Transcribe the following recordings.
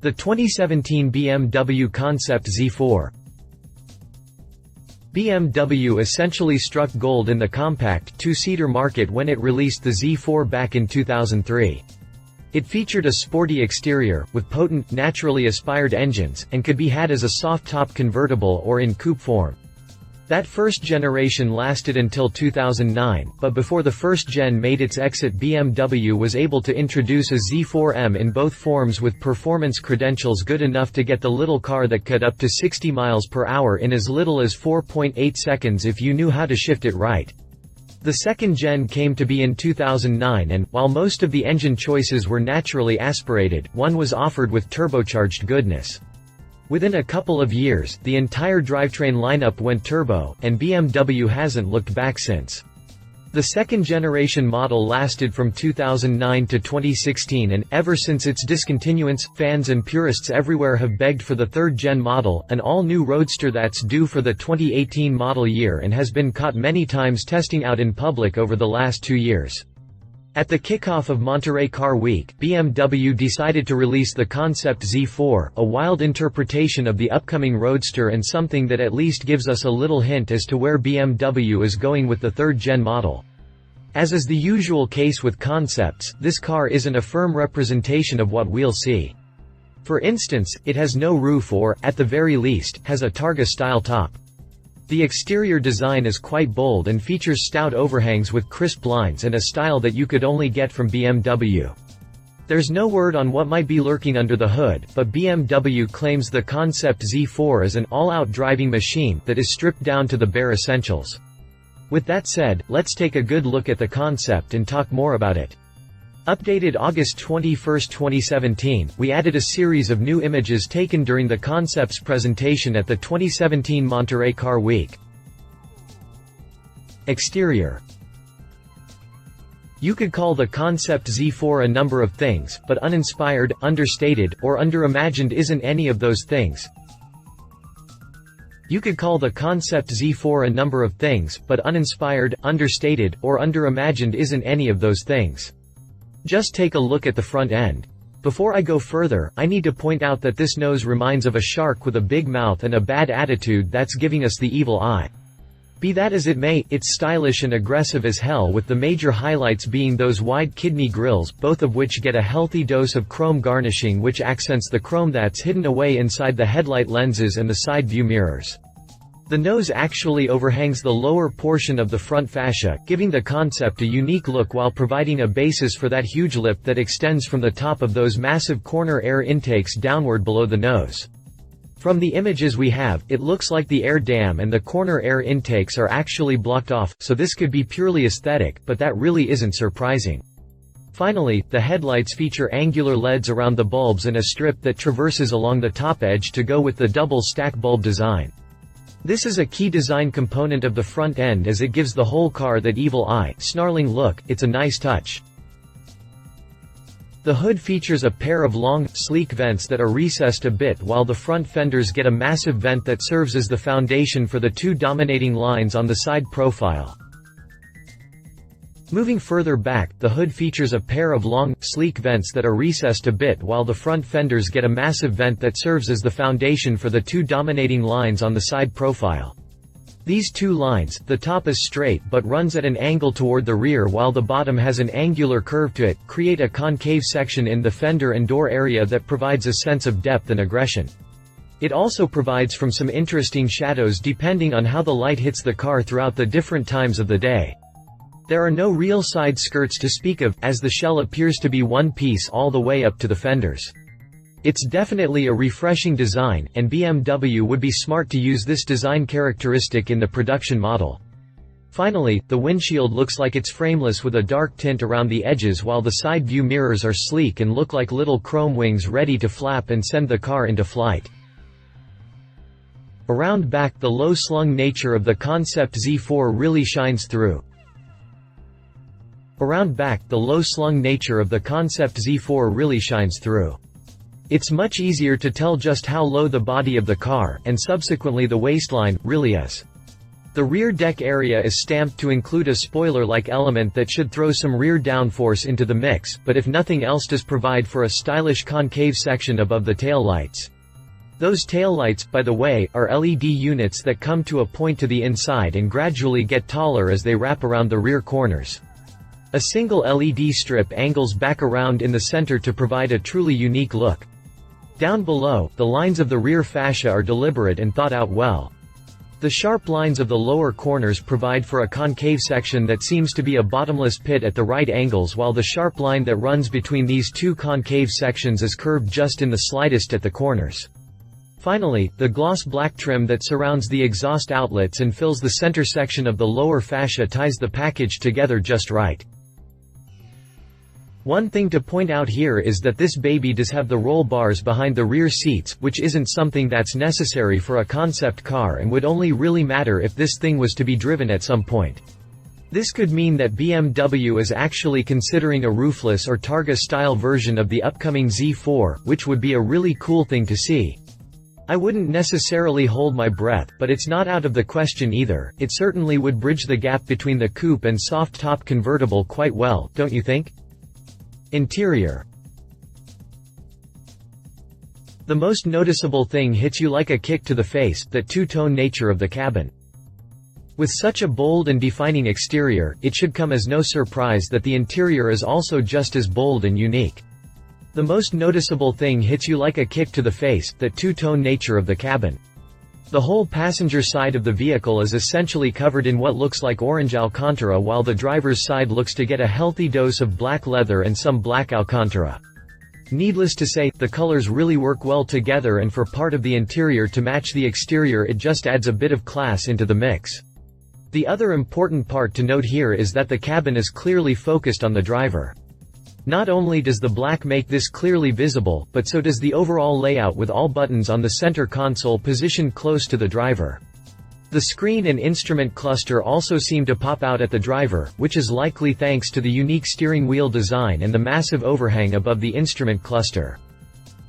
The 2017 BMW Concept Z4. BMW essentially struck gold in the compact two-seater market when it released the Z4 back in 2003. It featured a sporty exterior, with potent, naturally aspired engines, and could be had as a soft-top convertible or in coupe form. That first generation lasted until 2009, but before the first gen made its exit, BMW was able to introduce a Z4M in both forms with performance credentials good enough to get the little car that could up to 60 miles per hour in as little as 4.8 seconds if you knew how to shift it right. The second gen came to be in 2009 and, while most of the engine choices were naturally aspirated, one was offered with turbocharged goodness. Within a couple of years, the entire drivetrain lineup went turbo, and BMW hasn't looked back since. The second-generation model lasted from 2009 to 2016 and, ever since its discontinuance, fans and purists everywhere have begged for the third-gen model, an all-new roadster that's due for the 2018 model year and has been caught many times testing out in public over the last 2 years. At the kickoff of Monterey Car Week, BMW decided to release the Concept Z4, a wild interpretation of the upcoming roadster and something that at least gives us a little hint as to where BMW is going with the third-gen model. As is the usual case with concepts, this car isn't a firm representation of what we'll see. For instance, it has no roof or, at the very least, has a Targa-style top. The exterior design is quite bold and features stout overhangs with crisp lines and a style that you could only get from BMW. There's no word on what might be lurking under the hood, but BMW claims the Concept Z4 is an all-out driving machine that is stripped down to the bare essentials. With that said, let's take a good look at the concept and talk more about it. Updated August 21, 2017, we added a series of new images taken during the concept's presentation at the 2017 Monterey Car Week. Exterior. You could call the Concept Z4 a number of things, but uninspired, understated, or underimagined isn't any of those things. You could call the Concept Z4 a number of things, but uninspired, understated, or underimagined isn't any of those things. Just take a look at the front end. Before I go further, I need to point out that this nose reminds of a shark with a big mouth and a bad attitude that's giving us the evil eye. Be that as it may, it's stylish and aggressive as hell, with the major highlights being those wide kidney grills, both of which get a healthy dose of chrome garnishing which accents the chrome that's hidden away inside the headlight lenses and the side view mirrors. The nose actually overhangs the lower portion of the front fascia, giving the concept a unique look while providing a basis for that huge lip that extends from the top of those massive corner air intakes downward below the nose. From the images we have, it looks like the air dam and the corner air intakes are actually blocked off, so this could be purely aesthetic, but that really isn't surprising. Finally, the headlights feature angular LEDs around the bulbs and a strip that traverses along the top edge to go with the double stack bulb design. This is a key design component of the front end as it gives the whole car that evil eye, snarling look. It's a nice touch. The hood features a pair of long, sleek vents that are recessed a bit, while the front fenders get a massive vent that serves as the foundation for the two dominating lines on the side profile. Moving further back, the hood features a pair of long, sleek vents that are recessed a bit, while the front fenders get a massive vent that serves as the foundation for the two dominating lines on the side profile. These two lines, the top is straight but runs at an angle toward the rear while the bottom has an angular curve to it, create a concave section in the fender and door area that provides a sense of depth and aggression. It also provides from some interesting shadows depending on how the light hits the car throughout the different times of the day. There are no real side skirts to speak of, as the shell appears to be one piece all the way up to the fenders. It's definitely a refreshing design, and BMW would be smart to use this design characteristic in the production model. Finally, the windshield looks like it's frameless with a dark tint around the edges, while the side view mirrors are sleek and look like little chrome wings ready to flap and send the car into flight. Around back, the low-slung nature of the Concept Z4 really shines through. Around back, the low-slung nature of the Concept Z4 really shines through. It's much easier to tell just how low the body of the car, and subsequently the waistline, really is. The rear deck area is stamped to include a spoiler-like element that should throw some rear downforce into the mix, but if nothing else does provide for a stylish concave section above the taillights. Those taillights, by the way, are LED units that come to a point to the inside and gradually get taller as they wrap around the rear corners. A single LED strip angles back around in the center to provide a truly unique look. Down below, the lines of the rear fascia are deliberate and thought out well. The sharp lines of the lower corners provide for a concave section that seems to be a bottomless pit at the right angles, while the sharp line that runs between these two concave sections is curved just in the slightest at the corners. Finally, the gloss black trim that surrounds the exhaust outlets and fills the center section of the lower fascia ties the package together just right. One thing to point out here is that this baby does have the roll bars behind the rear seats, which isn't something that's necessary for a concept car and would only really matter if this thing was to be driven at some point. This could mean that BMW is actually considering a roofless or Targa-style version of the upcoming Z4, which would be a really cool thing to see. I wouldn't necessarily hold my breath, but it's not out of the question either. It certainly would bridge the gap between the coupe and soft-top convertible quite well, don't you think? Interior. The most noticeable thing hits you like a kick to the face, the two-tone nature of the cabin. With such a bold and defining exterior, it should come as no surprise that the interior is also just as bold and unique. The most noticeable thing hits you like a kick to the face, the two-tone nature of the cabin. The whole passenger side of the vehicle is essentially covered in what looks like orange Alcantara, while the driver's side looks to get a healthy dose of black leather and some black Alcantara. Needless to say, the colors really work well together, and for part of the interior to match the exterior, it just adds a bit of class into the mix. The other important part to note here is that the cabin is clearly focused on the driver. Not only does the black make this clearly visible, but so does the overall layout, with all buttons on the center console positioned close to the driver. The screen and instrument cluster also seem to pop out at the driver, which is likely thanks to the unique steering wheel design and the massive overhang above the instrument cluster.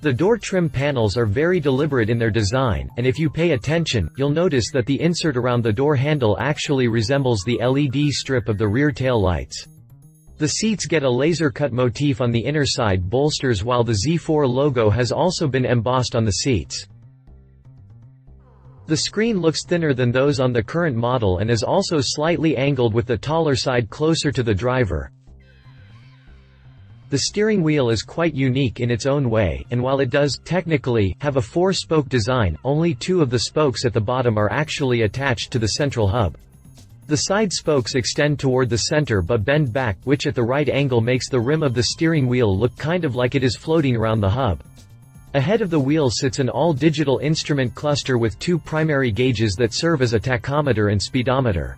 The door trim panels are very deliberate in their design, and if you pay attention, you'll notice that the insert around the door handle actually resembles the LED strip of the rear taillights. The seats get a laser-cut motif on the inner side bolsters, while the Z4 logo has also been embossed on the seats. The screen looks thinner than those on the current model and is also slightly angled, with the taller side closer to the driver. The steering wheel is quite unique in its own way, and while it does, technically, have a four-spoke design, only two of the spokes at the bottom are actually attached to the central hub. The side spokes extend toward the center but bend back, which at the right angle makes the rim of the steering wheel look kind of like it is floating around the hub. Ahead of the wheel sits an all-digital instrument cluster with two primary gauges that serve as a tachometer and speedometer.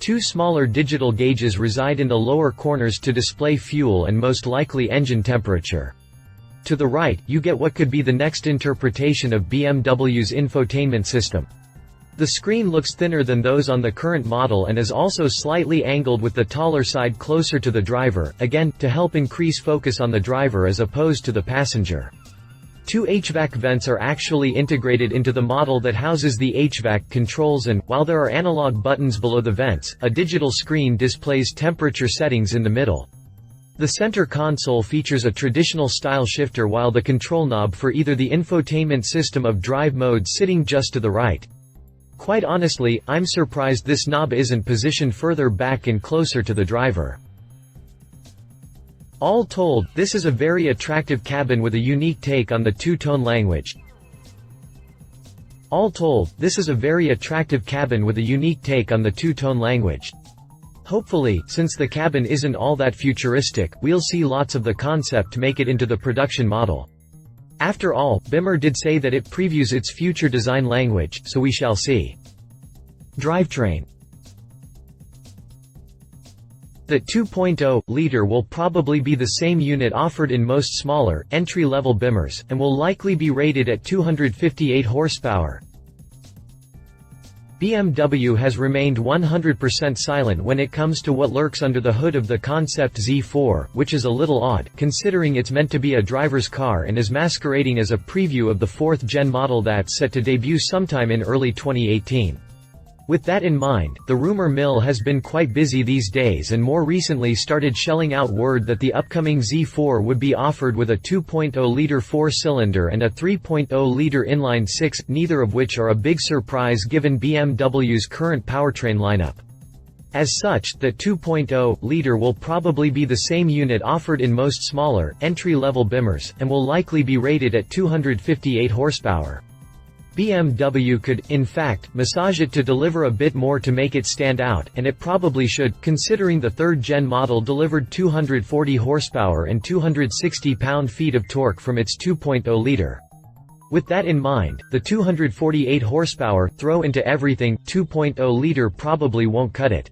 Two smaller digital gauges reside in the lower corners to display fuel and most likely engine temperature. To the right, you get what could be the next interpretation of BMW's infotainment system. The screen looks thinner than those on the current model and is also slightly angled, with the taller side closer to the driver, again, to help increase focus on the driver as opposed to the passenger. Two HVAC vents are actually integrated into the model that houses the HVAC controls, and, while there are analog buttons below the vents, a digital screen displays temperature settings in the middle. The center console features a traditional style shifter, while the control knob for either the infotainment system of drive mode sitting just to the right. Quite honestly, I'm surprised this knob isn't positioned further back and closer to the driver. All told, this is a very attractive cabin with a unique take on the two-tone language. Hopefully, since the cabin isn't all that futuristic, we'll see lots of the concept make it into the production model. After all, BMWR did say that it previews its future design language, so we shall see. Drivetrain. The 2.0-liter will probably be the same unit offered in most smaller, entry-level BMWRs, and will likely be rated at 258 horsepower. BMW has remained 100% silent when it comes to what lurks under the hood of the Concept Z4, which is a little odd, considering it's meant to be a driver's car and is masquerading as a preview of the 4th-gen model that's set to debut sometime in early 2018. With that in mind, the rumor mill has been quite busy these days and more recently started shelling out word that the upcoming Z4 would be offered with a 2.0-liter 4-cylinder and a 3.0-liter inline-6, neither of which are a big surprise given BMW's current powertrain lineup. As such, the 2.0-liter will probably be the same unit offered in most smaller, entry-level Bimmers, and will likely be rated at 258 horsepower. BMW could, in fact, massage it to deliver a bit more to make it stand out, and it probably should, considering the third-gen model delivered 240 horsepower and 260 pound-feet of torque from its 2.0-liter. With that in mind, the 248 horsepower, throw into everything, 2.0-liter probably won't cut it.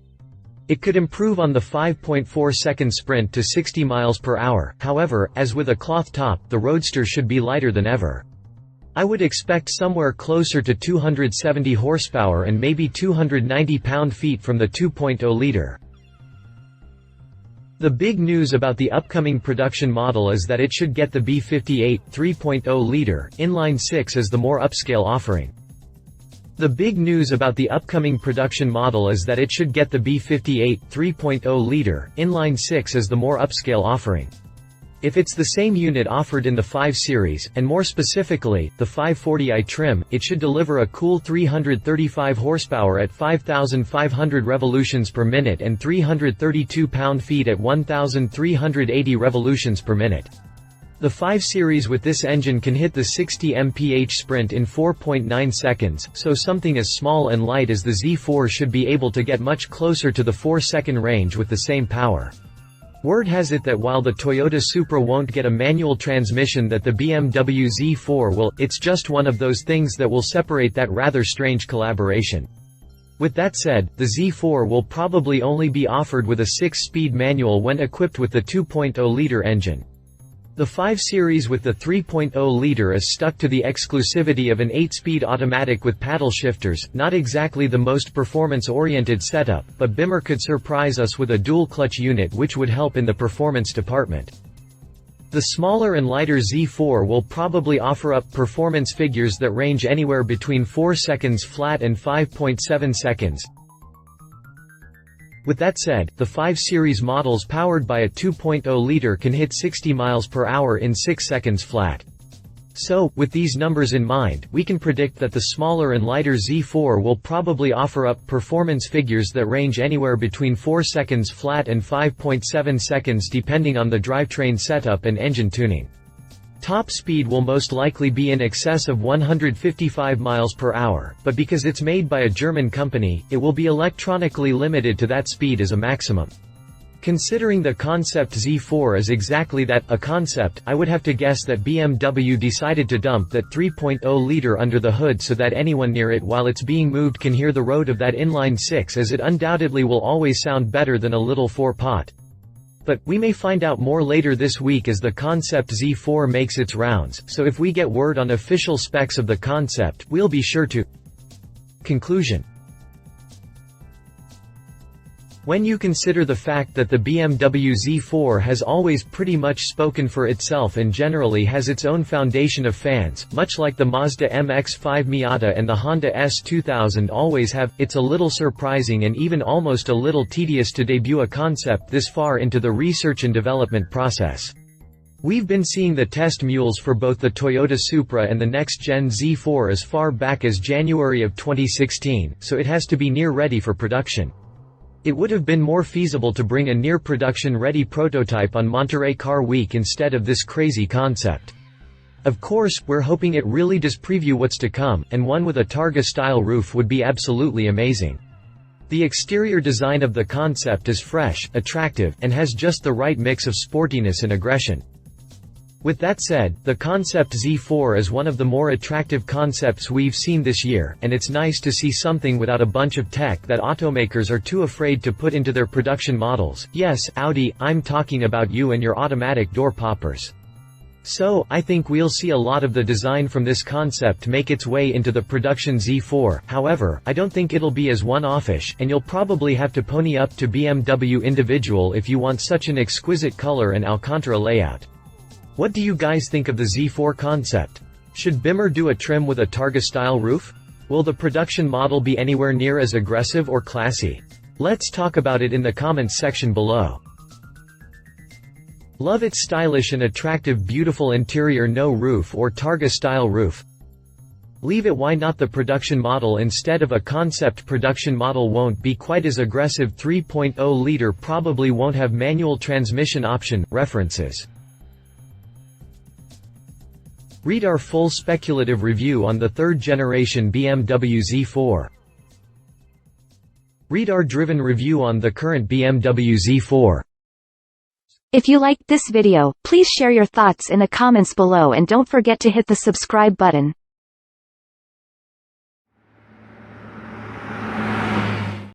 It could improve on the 5.4-second sprint to 60 miles per hour, however, as with a cloth top, the Roadster should be lighter than ever. I would expect somewhere closer to 270 horsepower and maybe 290 pound-feet from the 2.0-liter. The big news about the upcoming production model is that it should get the B58 3.0-liter inline-6 as the more upscale offering. The big news about the upcoming production model is that it should get the B58 3.0-liter inline-6 as the more upscale offering. If it's the same unit offered in the 5 Series, and more specifically, the 540i trim, it should deliver a cool 335 horsepower at 5,500 revolutions per minute and 332 pound-feet at 1,380 revolutions per minute. The 5 Series with this engine can hit the 60 mph sprint in 4.9 seconds, so something as small and light as the Z4 should be able to get much closer to the 4-second range with the same power. Word has it that while the Toyota Supra won't get a manual transmission that the BMW Z4 will, it's just one of those things that will separate that rather strange collaboration. With that said, the Z4 will probably only be offered with a 6-speed manual when equipped with the 2.0-liter engine. The 5 Series with the 3.0-liter is stuck to the exclusivity of an 8-speed automatic with paddle shifters, not exactly the most performance-oriented setup, but Bimmer could surprise us with a dual-clutch unit which would help in the performance department. The smaller and lighter Z4 will probably offer up performance figures that range anywhere between 4 seconds flat and 5.7 seconds. With that said, the 5 Series models powered by a 2.0-liter can hit 60 miles per hour in 6 seconds flat. So, with these numbers in mind, we can predict that the smaller and lighter Z4 will probably offer up performance figures that range anywhere between 4 seconds flat and 5.7 seconds depending on the drivetrain setup and engine tuning. Top speed will most likely be in excess of 155 miles per hour, but because it's made by a German company, it will be electronically limited to that speed as a maximum. Considering the Concept Z4 is exactly that, a concept, I would have to guess that BMW decided to dump that 3.0-liter under the hood so that anyone near it while it's being moved can hear the road of that inline-6, as it undoubtedly will always sound better than a little 4-pot. But, we may find out more later this week as the Concept Z4 makes its rounds, so if we get word on official specs of the concept, we'll be sure to. Conclusion. When you consider the fact that the BMW Z4 has always pretty much spoken for itself and generally has its own foundation of fans, much like the Mazda MX-5 Miata and the Honda S2000 always have, it's a little surprising and even almost a little tedious to debut a concept this far into the research and development process. We've been seeing the test mules for both the Toyota Supra and the next-gen Z4 as far back as January of 2016, so it has to be near ready for production. It would have been more feasible to bring a near-production ready prototype on Monterey Car Week instead of this crazy concept. Of course, we're hoping it really does preview what's to come, and one with a Targa-style roof would be absolutely amazing. The exterior design of the concept is fresh, attractive, and has just the right mix of sportiness and aggression. With that said, the Concept Z4 is one of the more attractive concepts we've seen this year, and it's nice to see something without a bunch of tech that automakers are too afraid to put into their production models. Yes, Audi, I'm talking about you and your automatic door poppers. So, I think we'll see a lot of the design from this concept make its way into the production Z4, however, I don't think it'll be as one-offish, and you'll probably have to pony up to BMW individual if you want such an exquisite color and Alcantara layout. What do you guys think of the Z4 concept? Should Bimmer do a trim with a Targa-style roof? Will the production model be anywhere near as aggressive or classy? Let's talk about it in the comments section below. Love its stylish and attractive beautiful interior, no roof or Targa style roof. Leave it. Why not? The production model instead of a concept production model won't be quite as aggressive. 3.0 liter probably won't have manual transmission option. References. Read our full speculative review on the third generation BMW Z4. Read our driven review on the current BMW Z4. If you liked this video, please share your thoughts in the comments below and don't forget to hit the subscribe button.